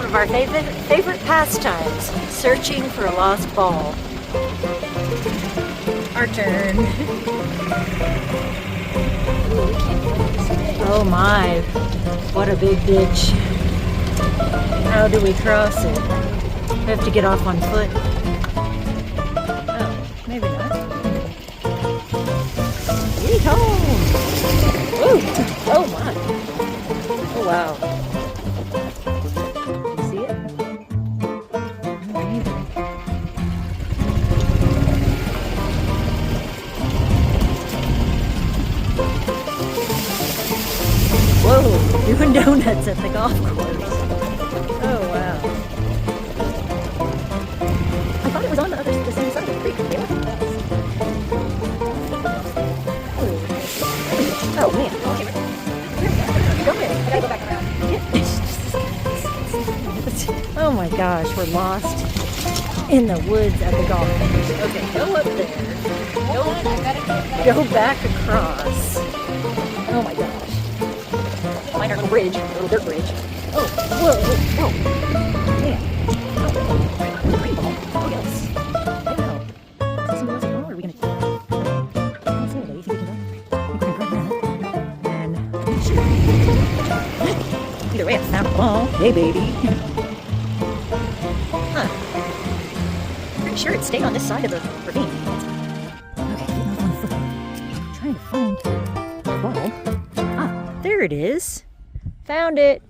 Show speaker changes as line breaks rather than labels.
of our favorite pastimes, searching for a lost ball. Our turn. Oh my, what a big ditch. How do we cross it? We have to get off on foot. Oh, maybe not. Yeet-ho! Woo! Oh my! Oh wow. You see it? Whoa! Doing donuts at the golf course. Oh wow. I thought it was on the same side of the creek. Oh man. Go ahead. I gotta go back around. Oh my gosh, we're lost in the woods at the golf course. Okay, go up there. Go back across. Oh my gosh. Find our little bridge, a little dirt bridge. Oh, whoa, whoa, whoa. Man. Oh, green ball. Oh yes. I don't know. Is this music on, or are we gonna... Let's see, ladies, we can go. I'm gonna grab that. And shoot. Either way, I found a ball. Hey, baby. Huh. Pretty sure it stayed on this side of the ravine. Okay, getting off on foot. Trying to find the ball. Ah, there it is. Found it.